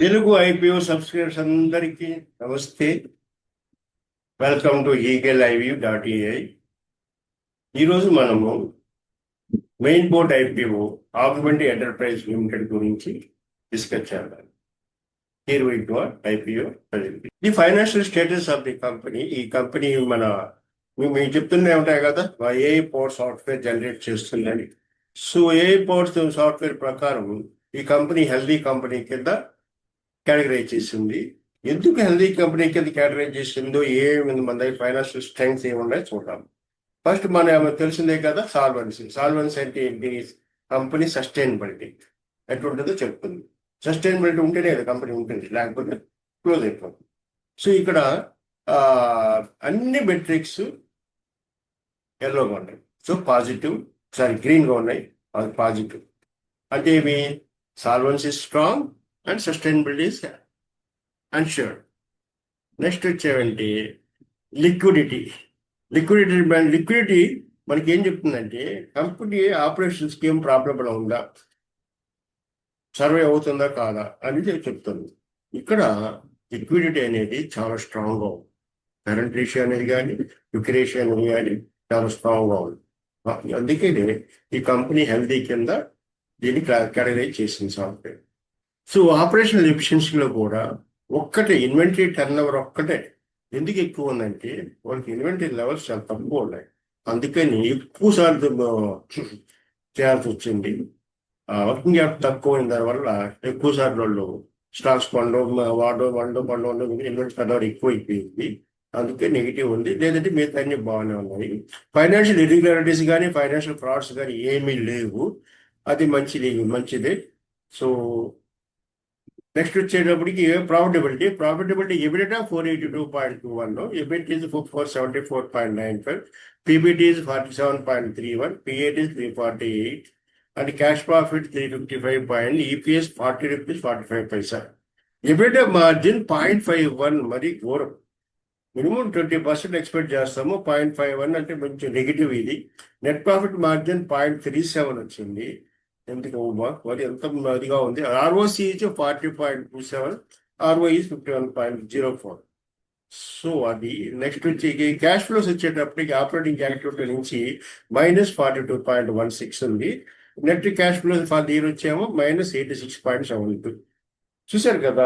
Telugu IPO subscribers అందరికీ నమస్తే. Welcome to eagle.iv.ai. ఈరోజు మనము main board IPO augment enterprise limited గురించి డిస్కస్ చేద్దాం. Here we go IPO the financial status of the company. ఈ company మీకు చెప్తూనే ఉంటాయి కదా, ఏఐ పవర్ సాఫ్ట్వేర్ జనరేట్ చేస్తుందని. సో ఏఐ పవర్ సాఫ్ట్వేర్ ప్రకారం ఈ కంపెనీ హెల్దీ కంపెనీ కింద కేటగరైజ్ చేసింది. ఎందుకు హెల్దీ కంపెనీ కింద కేటగరైజ్ చేసిందో, ఏమి మన దగ్గర ఫైనాన్షియల్ స్ట్రెంగ్స్ ఏమున్నాయో చూద్దాం. ఫస్ట్ తెలిసిందే కదా, సాల్వెన్సీ అంటే ఏంటి? కంపెనీ సస్టైనబిలిటీ ఎట్లుంటుందో చెప్తుంది. సస్టైనబిలిటీ ఉంటేనే కదా కంపెనీ ఉంటుంది, లేకపోతే క్లోజ్ అయిపోతుంది. సో ఇక్కడ అన్ని మెట్రిక్స్ ఎల్లోగా ఉన్నాయి. సో గ్రీన్గా ఉన్నాయి. పాజిటివ్ అంటే ఏమి? Solvency strong and sustainability is ensured. Next వచ్చేవంటే లిక్విడిటీ మనకి ఏం చెప్తుందంటే, కంపెనీ ఆపరేషన్స్కి ఏం ప్రాబ్లం ఉందా, సర్వే అవుతుందా కాదా అనేది చెప్తుంది. ఇక్కడ లిక్విడిటీ అనేది చాలా స్ట్రాంగ్గా ఉంది. కరెంట్ రేషియో అనేది కానీ లిక్విడ్ రేషియో అనేది కానీ చాలా స్ట్రాంగ్గా ఉంది. అందుకే ఈ కంపెనీ హెల్దీ కింద దీన్ని కేటగరైజ్ చేసింది సాఫ్ట్వేర్. సో ఆపరేషనల్ ఎఫిషియన్సీలో కూడా ఇన్వెంటరీ టర్న్ ఓవర్ ఒక్కటే ఎందుకు ఎక్కువ ఉందంటే, వాళ్ళకి ఇన్వెంటరీ లెవెల్స్ చాలా తక్కువ ఉన్నాయి. అందుకని ఎక్కువ సార్లు చేయాల్సి వచ్చింది. వర్కింగ్ క్యాపిటల్ తక్కువ అయిన దానివల్ల ఎక్కువ సార్లు వాళ్ళు స్టాక్స్ ఇన్వెంటరీ టర్న్ ఓవర్ ఎక్కువ అయిపోయింది. అందుకే నెగిటివ్ ఉంది. లేదంటే మిగతా అన్ని బాగానే ఉన్నాయి. ఫైనాన్షియల్ ఇర్రెగ్యులారిటీస్ కానీ ఫైనాన్షియల్ ఫ్రాడ్స్ కానీ ఏమీ లేవు. అది మంచిదే. సో నెక్స్ట్ వచ్చేటప్పటికి profitability EBITDA 482.21, EBIT is 474.95, PBT is 47.31, PAT is 348, and cash profit 355, EPS 40 rupees 45 paisa. EBITDA margin 0.51, మరి ఘోరం. మినిమం 20% ఎక్స్పెక్ట్ చేస్తాము. 0.51 అంటే కొంచెం నెగిటివ్ ఇది. నెట్ ప్రాఫిట్ మార్జిన్ 0.37 వచ్చింది. ఎందుకు మరి ఎంత అదిగా ఉంది. ROC 40.27, ROE 51.04. సో అది నెక్స్ట్ వచ్చి క్యాష్ ఫ్లోస్ వచ్చేటప్పటికి ఆపరేటింగ్ యాక్టివిటీ నుంచి -42.16 ఉంది. Net cash flows for the year వచ్చేమో -86.72. చూసారు కదా,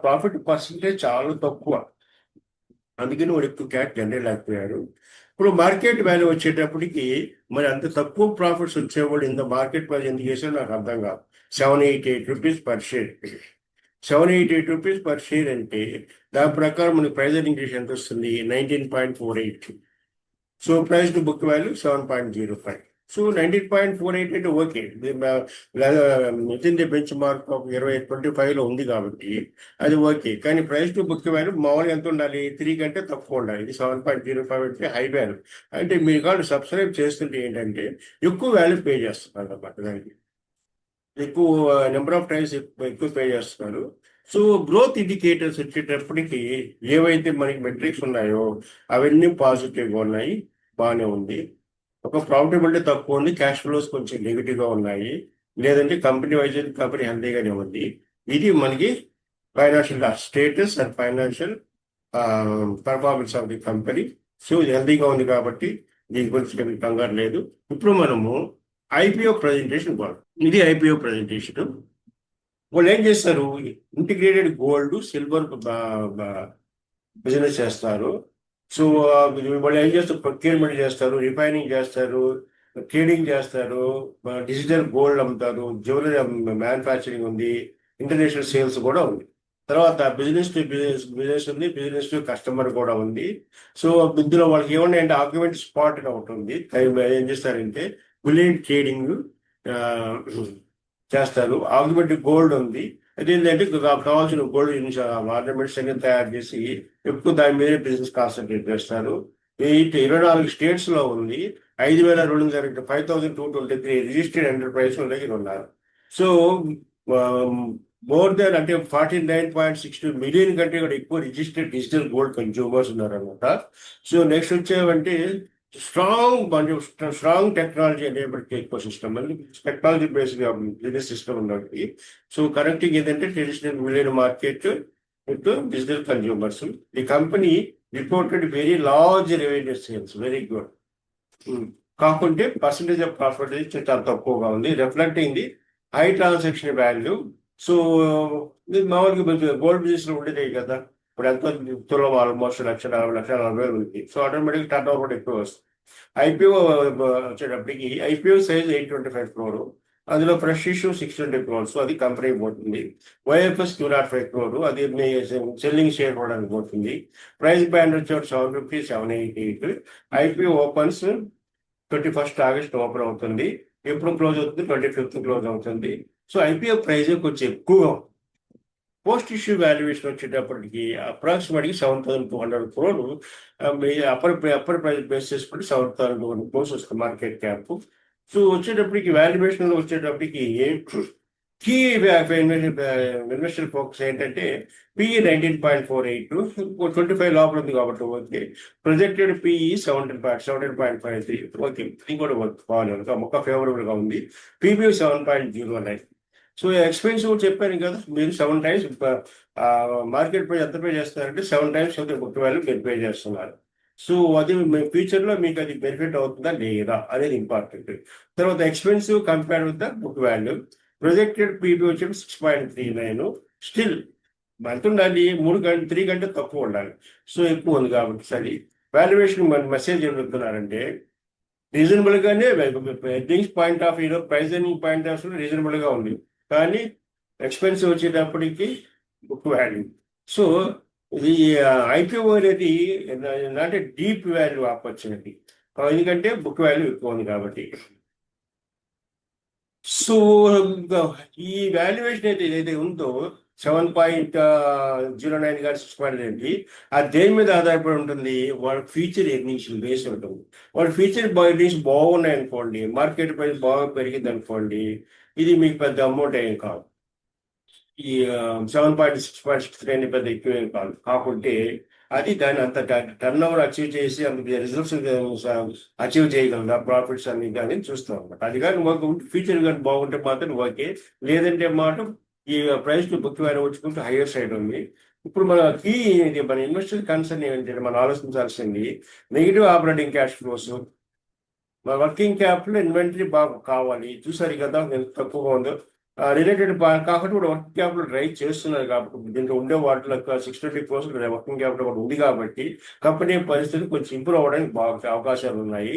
ప్రాఫిట్ పర్సంటేజ్ చాలా తక్కువ. అందుకని వాడు ఎక్కువ క్యాష్ జనరేట్ లేకపోయాడు. ఇప్పుడు మార్కెట్ వాల్యూ వచ్చేటప్పటికి మరి అంత తక్కువ ప్రాఫిట్స్ వచ్చేవాడు ఇంత మార్కెట్ వాల్యూ ఎందుకు చేశాడో నాకు అర్థం కాదు. 788 rupees per share. 788 rupees per share అంటే దాని ప్రకారం మనకి ప్రైస్ ఇంక్రీజ్ ఎంత వస్తుంది? 19.48. So price to book value 7.05. So 19.48 అంటే okay, with the benchmark of 2025లో ఉంది కాబట్టి అది ఓకే. కానీ ప్రైస్ టు బుక్ వాల్యూ మామూలుగా ఎంత ఉండాలి? 3 కంటే తక్కువ ఉండాలి. ఇది 7.05 అంటే హై వాల్యూ. అంటే మీరు కాదు సబ్స్క్రైబ్ చేస్తుంటే ఏంటంటే ఎక్కువ వాల్యూ పే చేస్తున్నారు అన్నమాట. దానికి ఎక్కువ నెంబర్ ఆఫ్ టైమ్స్ ఎక్కువ పే చేస్తున్నారు. సో గ్రోత్ ఇండికేటర్స్ వచ్చేటప్పటికి ఏవైతే మనకి మెట్రిక్స్ ఉన్నాయో అవన్నీ పాజిటివ్గా ఉన్నాయి, బాగానే ఉంది. ఒక ప్రాఫిటబిలిటీ తక్కువ ఉంది, క్యాష్ ఫ్లోస్ కొంచెం నెగిటివ్గా ఉన్నాయి. లేదంటే కంపెనీ వైజ్ కంపెనీ హెల్తీగానే ఉంది. ఇది మనకి financial status and financial performance of the company. So ఇది హెల్తీగా ఉంది కాబట్టి దీని గురించి కంగారు లేదు. ఇప్పుడు మనము ఐపీఓ ప్రజెంటేషన్ ఇది ఐపీఓ ప్రజెంటేషన్. వాళ్ళు ఏం చేస్తారు? ఇంటిగ్రేటెడ్ గోల్డ్ సిల్వర్ బిజినెస్ చేస్తారు. సో వాళ్ళు ఏం చేస్తారు? ప్రొక్యూర్మెంట్ చేస్తారు, రిఫైనింగ్ చేస్తారు, ట్రేడింగ్ చేస్తారు, డిజిటల్ గోల్డ్ అమ్ముతారు, జ్యువెలరీ మ్యానుఫ్యాక్చరింగ్ ఉంది, ఇంటర్నేషనల్ సేల్స్ కూడా ఉంది. తర్వాత బిజినెస్ ఉంది, బిజినెస్ టు కస్టమర్ కూడా ఉంది. సో ఇందులో వాళ్ళకి ఏమున్నాయంటే ఆర్గ్యుమెంట్ స్పాట్ గా ఉంటుంది. ఏం చేస్తారంటే బులియన్ ట్రేడింగ్ చేస్తారు. ఆర్గ్యుమెంట్ గోల్డ్ ఉంది. అదేంటంటే కావాల్సిన గోల్డ్ ఆర్నమెంట్స్ అన్ని తయారు చేసి ఎక్కువ దాని మీద బిజినెస్ కాన్సన్ట్రేట్ చేస్తారు. 24 స్టేట్స్ లో ఉంది. 5,223 రిజిస్టర్డ్ ఎంటర్ప్రైజ్ దగ్గర ఉన్నారు. సో మోర్ దెన్ అంటే 49.62 మిలియన్ కంటే కూడా ఎక్కువ రిజిస్టర్డ్ డిజిటల్ గోల్డ్ కన్జ్యూమర్స్ ఉన్నారనమాట. సో నెక్స్ట్ వచ్చేవంటే strong technology enabled ecosystem అని టెక్నాలజీ బేస్డ్ బిజినెస్ సిస్టమ్ ఉన్నది. సో కరెక్టింగ్ ఏంటంటే traditional million market with digital consumers. The company reported very large revenue sales, very good. కాకుంటే percentage of profit చాలా తక్కువగా ఉంది, reflecting the high transaction value. So ఇది మామూలుగా gold business లో ఉండేదే కదా. ఇప్పుడు ఎంత తులం ఆల్మోస్ట్ 1,40,000 ఉంది. సో ఆటోమేటిక్ టర్న్ ఓవర్ కూడా ఎక్కువ వస్తుంది. ఐపీఓ వచ్చేటప్పటికి ఐపీఓ సైజ్ 825 crore, అందులో ఫ్రెష్ ఇష్యూ 620 crores, అది కంపెనీ పోతుంది. వైఎఫ్ఎస్ 205 crore, అది సెల్లింగ్ షేర్ హోల్డర్కి పోతుంది. ప్రైస్ బ్యాండ్ వచ్చి 750, 788. IPO opens 21st August open అవుతుంది. ఎప్పుడు క్లోజ్ అవుతుంది? 25th క్లోజ్ అవుతుంది. సో ఐపీఓ ప్రైస్ కొంచెం ఎక్కువగా. పోస్ట్ ఇష్యూ వాల్యుయేషన్ వచ్చేటప్పటికి అప్రాక్సిమేట్గా 7,200 crore, అప్పర్ ప్రైస్ బేస్ చేసుకుంటే 7,200 crores వస్తుంది మార్కెట్ క్యాప్. సో వచ్చేటప్పటికి వాల్యుయేషన్ వచ్చేటప్పటికి కీ ఇన్వెస్టర్ ఫోకస్ ఏంటంటే పిఈ 19.48, 25 లోపల ఉంది కాబట్టి ఓకే. ప్రొజెక్టెడ్ పిఈ 17.53, ఓకే, ఇది కూడా బాగానే ఉంది, ఒక ఫేవరబుల్ గా ఉంది. పీబీ 7.09. సో ఎక్స్పెన్సివ్ చెప్పాను కదా, మీరు 7 times మార్కెట్ ప్రైస్ ఎంత పే చేస్తారంటే 7 times బుక్ వాల్యూ మీరు పే చేస్తున్నారు. సో అది ఫ్యూచర్ లో మీకు అది బెనిఫిట్ అవుతుందా లేదా అనేది ఇంపార్టెంట్. తర్వాత expensive compare with the book value. Projected PB వచ్చి 6.39, స్టిల్ ఎంత ఉండాలి? 3 గంట తక్కువ ఉండాలి. సో ఎక్కువ ఉంది కాబట్టి సరే. వాల్యుయేషన్ మెసేజ్ ఏం చెప్తున్నారంటే రీజనబుల్ గానే, earnings point of view, price earning point of view reasonable గా ఉంది, కానీ ఎక్స్పెన్సివ్ వచ్చేటప్పటికి బుక్ వాల్యూ. సో ఇది ఐపీఓ అనేది నాట్ డీప్ వాల్యూ ఆపర్చునిటీ, ఎందుకంటే బుక్ వాల్యూ ఎక్కువ ఉంది కాబట్టి. సో ఈ వాల్యుయేషన్ అయితే ఏదైతే ఉందో 7.09 కానీ 6.9, అది దేని మీద ఆధారపడి ఉంటుంది? వాళ్ళ ఫ్యూచర్ ఎర్నింగ్స్ బేస్ ఉంటుంది. వాళ్ళ ఫ్యూచర్ ఎర్నింగ్స్ బాగున్నాయి అనుకోండి, మార్కెట్ ప్రైస్ బాగా పెరిగింది అనుకోండి, ఇది మీకు పెద్ద అమౌంట్ ఏం కాదు. ఈ 7.6.63 పెద్ద ఎక్కువ ఏం కాదు. కాకుంటే అది దాని అంత టర్న్ ఓవర్ అచీవ్ చేసి అంత రిజల్ట్స్ అచీవ్ చేయగలదా, ప్రాఫిట్స్ అన్ని కానీ చూస్తాం అనమాట. అది కానీ ఫ్యూచర్ కానీ బాగుంటే మాత్రం ఓకే, లేదంటే మాత్రం ఈ ప్రైస్ టు బుక్ వాల్యూ వచ్చుకుంటూ హైయర్ సైడ్ ఉంది. ఇప్పుడు మన కీ మన ఇన్వెస్టర్ కన్సర్న్ ఏంటంటే మనం ఆలోచించాల్సింది నెగిటివ్ ఆపరేటింగ్ క్యాష్ ఫ్లోస్. మన వర్కింగ్ క్యాపిటల్ ఇన్వెంటరీ బాగా కావాలి. చూసారు కదా ఎంత తక్కువగా ఉందో. రిలేటెడ్ కాబట్టి కూడా వర్కింగ్ క్యాపిటల్ రైజ్ చేస్తున్నారు కాబట్టి దీంట్లో ఉండే వాటిలో 620 crores వర్కింగ్ క్యాపిటల్ కూడా ఉంది కాబట్టి కంపెనీ పరిస్థితి కొంచెం ఇంప్రూవ్ అవ్వడానికి బాగా అవకాశాలు ఉన్నాయి.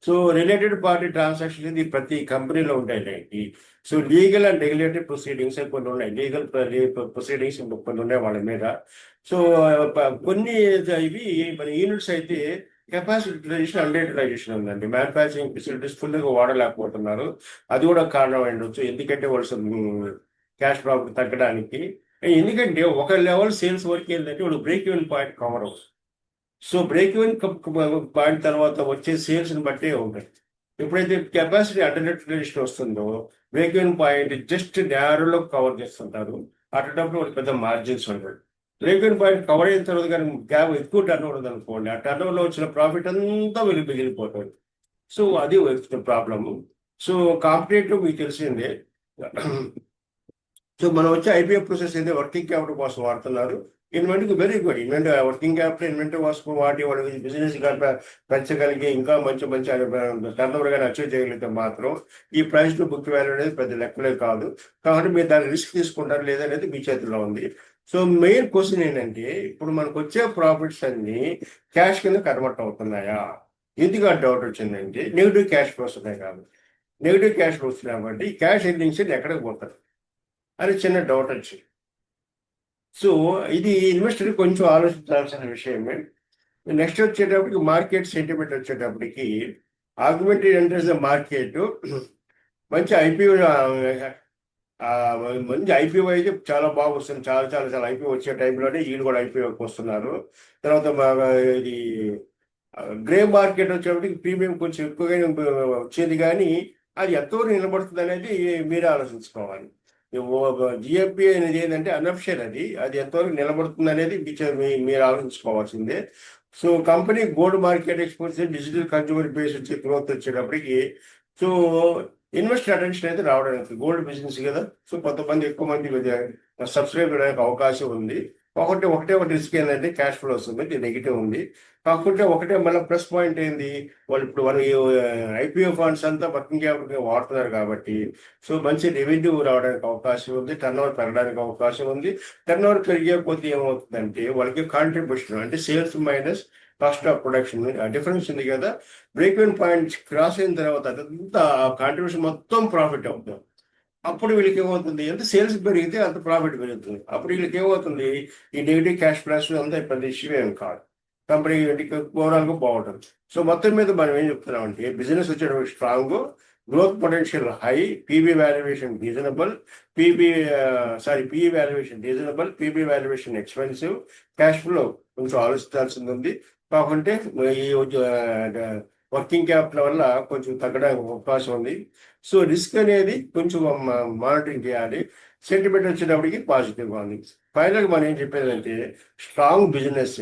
సో రిలేటెడ్ పార్టీ ట్రాన్సాక్షన్ ఇది ప్రతి కంపెనీలో ఉంటాయి. So legal and regulatory proceedings కొన్ని ఉన్నాయి, లీగల్ ప్రొసీడింగ్స్ కొన్ని ఉన్నాయి వాళ్ళ మీద. సో కొన్ని ఇవి మన యూనిట్స్ అయితే కెపాసిటీ యూటిలైజేషన్, అండర్ యూటిలైజేషన్ ఉందండి. మ్యానుఫ్యాక్చరింగ్ ఫెసిలిటీస్ ఫుల్గా వాడలేకపోతున్నారు. అది కూడా కారణం ఉండొచ్చు, ఎందుకంటే వాళ్ళు క్యాష్ ప్రాఫిట్ తగ్గడానికి. ఎందుకంటే ఒక లెవెల్ సేల్స్ వరకు ఏంటంటే వాళ్ళు బ్రేక్ ఈవెన్ పాయింట్ కవర్ అవుతుంది. సో బ్రేక్ ఈవెన్ పాయింట్ తర్వాత వచ్చే సేల్స్ని బట్టే ఉంటాయి. ఎప్పుడైతే కెపాసిటీ అండర్ యూటిలైజేషన్ వస్తుందో బ్రేక్ ఈవెన్ పాయింట్ జస్ట్ నేరోలో కవర్ చేస్తుంటారు. అటువంటిప్పుడు వాళ్ళకి పెద్ద మార్జిన్స్ ఉంటాయి. బ్రేక్ ఈవెన్ పాయింట్ కవర్ అయిన తర్వాత కానీ గ్యాప్ ఎక్కువ టర్న్ ఓవర్ అనుకోండి, ఆ టర్న్ ఓవర్లో వచ్చిన ప్రాఫిట్ అంతా మిగిలిపోతుంది. సో అది వచ్చిన ప్రాబ్లము. సో కాంపిటేటివ్ మీకు తెలిసిందే. సో మనం వచ్చే ఐపీఎఫ్ ప్రాసెస్ అయితే వర్కింగ్ క్యాపిటల్ కోసం వాడుతున్నారు. ఇన్వెంట్కి very good. Working capital inventory కోసం వాటి వాళ్ళకి బిజినెస్ పెంచగలిగి ఇంకా మంచి టర్న్ ఓవర్ కానీ అచీవ్ చేయగలిగితే మాత్రం ఈ ప్రైస్ టు బుక్ వాల్యూ అనేది పెద్ద లెక్కలే కాదు. కాబట్టి మీరు దాన్ని రిస్క్ తీసుకుంటారు లేదనేది మీ చేతిలో ఉంది. సో మెయిన్ క్వశ్చన్ ఏంటంటే ఇప్పుడు మనకు వచ్చే ప్రాఫిట్స్ అన్ని క్యాష్ కింద కన్వర్ట్ అవుతున్నాయా? ఎందుకు ఆ డౌట్ వచ్చిందంటే నెగిటివ్ క్యాష్ ఫ్లోస్ ఉన్నాయి కాబట్టి. నెగిటివ్ క్యాష్ ఫ్లోస్ కాబట్టి క్యాష్ ఎర్నింగ్స్ ఎక్కడికి పోతారు అని చిన్న డౌట్ వచ్చింది. సో ఇది ఇన్వెస్టర్ కొంచెం ఆలోచించాల్సిన విషయమే. నెక్స్ట్ వచ్చేటప్పటికి మార్కెట్ సెంటిమెంట్ వచ్చేటప్పటికి ఆగ్మెంటెడ్ ఎంటర్స్ ద మార్కెట్. మంచి ఐపీఓ అయితే చాలా బాగా వస్తుంది. చాలా చాలా చాలా ఐపీఓ వచ్చే టైంలోనే వీళ్ళు కూడా ఐపీఓకి వస్తున్నారు. తర్వాత ఇది గ్రే మార్కెట్ వచ్చేటప్పటికి ప్రీమియం కొంచెం ఎక్కువగా వచ్చేది, కానీ అది ఎంతవరకు నిలబడుతుంది అనేది మీరే ఆలోచించుకోవాలి. జిఎఫ్పి అనేది ఏంటంటే అనఫిషియల్, అది అది ఎంతవరకు నిలబడుతుంది అనేది మీరు ఆలోచించుకోవాల్సిందే. So company gold market exposure, digital consumer base వచ్చే గ్రోత్ వచ్చేటప్పటికి, సో ఇన్వెస్టర్ అటెన్షన్ అయితే రావడానికి, గోల్డ్ బిజినెస్ కదా, సో కొంతమంది ఎక్కువ మంది సబ్స్క్రైబ్ చేయడానికి అవకాశం ఉంది. ఒకటే ఒకటి రిస్క్ ఏంటంటే క్యాష్ ఫ్లో వస్తుంది, ఇది నెగిటివ్ ఉంది. కాకుంటే ఒకటే మళ్ళీ ప్లస్ పాయింట్ ఏంది, వాళ్ళు ఇప్పుడు వాళ్ళు ఐపీఓ ఫండ్స్ అంతా వర్కింగ్ క్యాపిటల్ వాడుతున్నారు కాబట్టి, సో మంచి రెవెన్యూ రావడానికి అవకాశం ఉంది, టర్న్ ఓవర్ పెరగడానికి అవకాశం ఉంది. టర్న్ ఓవర్ పెరిగేపోతే ఏమవుతుందంటే వాళ్ళకి కాంట్రిబ్యూషన్ అంటే sales minus cost of production difference ఉంది కదా, బ్రేక్ ఈవెన్ పాయింట్ క్రాస్ అయిన తర్వాత అదంతా కాంట్రిబ్యూషన్ మొత్తం ప్రాఫిట్ అవుతుంది. అప్పుడు వీళ్ళకి ఏమవుతుంది, ఎంత సేల్స్ పెరిగితే అంత ప్రాఫిట్ పెరుగుతుంది. అప్పుడు వీళ్ళకి ఏమవుతుంది, ఈ నెగిటివ్ క్యాష్ ఫ్లాష్ అంతా పెద్ద ఇష్యూ ఏం కాదు, కంపెనీ ఓవరాల్ గా బాగుంటుంది. సో మొత్తం మీద మనం ఏం చెప్తున్నామంటే బిజినెస్ వచ్చేటప్పుడు strong, growth potential high, PB valuation reasonable, PE valuation reasonable, PB valuation expensive, cash flow కొంచెం ఆలోచించాల్సింది ఉంది. కాకుంటే ఈ వర్కింగ్ క్యాపిటల్ వల్ల కొంచెం తగ్గడానికి అవకాశం ఉంది. సో రిస్క్ అనేది కొంచెం మానిటరింగ్ చేయాలి. సెంటిమెంట్ వచ్చేటప్పటికి పాజిటివ్గా ఉంది. ఫైనల్గా మనం ఏం చెప్పేదంటే స్ట్రాంగ్ బిజినెస్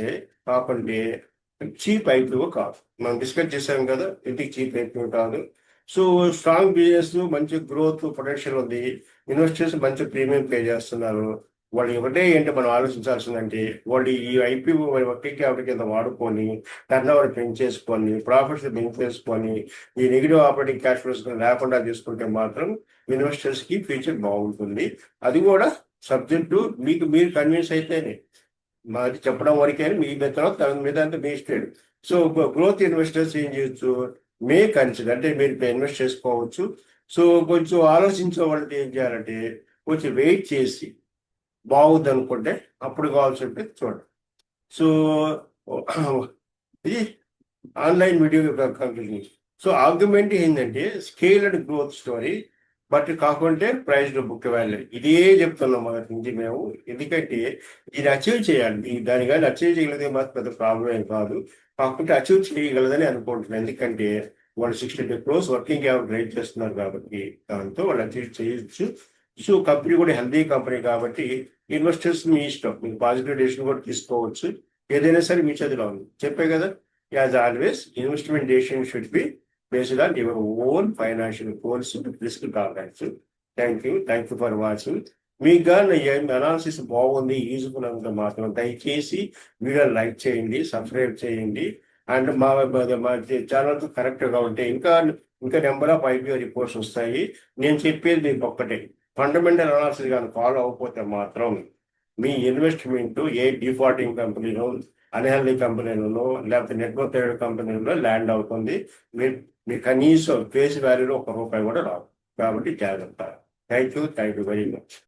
కాకుంటే చీప్ ఐపీఓ కాదు. మనం డిస్కస్ చేసాం కదా, ఇంటికి చీప్ ఐపీఓ కాదు. సో స్ట్రాంగ్ బిజినెస్, మంచి గ్రోత్ పొటెన్షియల్ ఉంది, ఇన్వెస్టర్స్ మంచి ప్రీమియం పే చేస్తున్నారు. వాళ్ళు ఒకటే ఏంటి మనం ఆలోచించాల్సిందంటే, వాళ్ళు ఈ ఐపీఓ వర్కింగ్ క్యాపిటల్ కింద వాడుకొని టర్న్ ఓవర్ పెంచేసుకొని ప్రాఫిట్స్ పెంచేసుకొని ఈ నెగిటివ్ ఆపరేటింగ్ క్యాష్ ఫ్లోస్ లేకుండా తీసుకుంటే మాత్రం ఇన్వెస్టర్స్ కి ఫ్యూచర్ బాగుంటుంది. అది కూడా సబ్జెక్టు మీరు కన్విన్స్ అయితేనే, మాది చెప్పడం వరకే, మీ బెత్తనం తన మీద అంతా మీ ఇష్టం. సో గ్రోత్ ఇన్వెస్టర్స్ ఏం చేయొచ్చు, మే కన్సిడర్ అంటే మీరు ఇన్వెస్ట్ చేసుకోవచ్చు. సో కొంచెం ఆలోచించే వాళ్ళకి ఏం చేయాలంటే కొంచెం వెయిట్ చేసి బాగుంది అనుకుంటే అప్పుడు కావాల్సి ఉంటే చూడండి. సో ఇది online video company. So argument ఏంటంటే scale and growth story, but కాకుంటే ప్రైస్ బుక్ వాల్యూ, ఇదే చెప్తున్నాం మొదటి నుంచి మేము. ఎందుకంటే ఇది అచీవ్ చేయాలి, దాని కానీ అచీవ్ చేయగలిగితే మాత్రం పెద్ద ప్రాబ్లం ఏం కాదు. కాకుంటే అచీవ్ చేయగలదని అనుకుంటున్నాను, ఎందుకంటే వాళ్ళు 62 crores వర్కింగ్ క్యాపిటల్ రైజ్ చేస్తున్నారు కాబట్టి దాంతో వాళ్ళు అచీవ్ చేయొచ్చు. సో కంపెనీ కూడా హెల్దీ కంపెనీ కాబట్టి ఇన్వెస్టర్స్ మీ ఇష్టం, మీకు పాజిటివ్ డెసిషన్ కూడా తీసుకోవచ్చు. ఏదైనా సరే మీ చేతిలో ఉంది. చెప్పే కదా, as always investment decision should be based on your own financial goals, risk tolerance. Thank you for watching. మీకు కానీ అనాలిసిస్ బాగుంది, యూజ్ఫుల్ అంటే మాత్రం దయచేసి వీడియో లైక్ చేయండి, సబ్స్క్రైబ్ చేయండి. అండ్ మా ఛానల్ కరెక్ట్గా ఉంటే ఇంకా నెంబర్ ఆఫ్ ఐపీఓ రిపోర్ట్స్ వస్తాయి. నేను చెప్పేది మీకు ఒక్కటే, ఫండమెంటల్ అనాలిసిస్ కానీ ఫాలో అవ్వకపోతే మాత్రం మీ ఇన్వెస్ట్మెంట్ ఏ డిఫాల్టింగ్ కంపెనీలో, అన్హెల్దీ కంపెనీలలో, లేకపోతే నెట్వర్క్ కంపెనీలో ల్యాండ్ అవుతుంది. మీ కనీసం ఫేస్ వాల్యూలో ₹1 కూడా రాదు. కాబట్టి జాగ్రత్త. Thank you very much.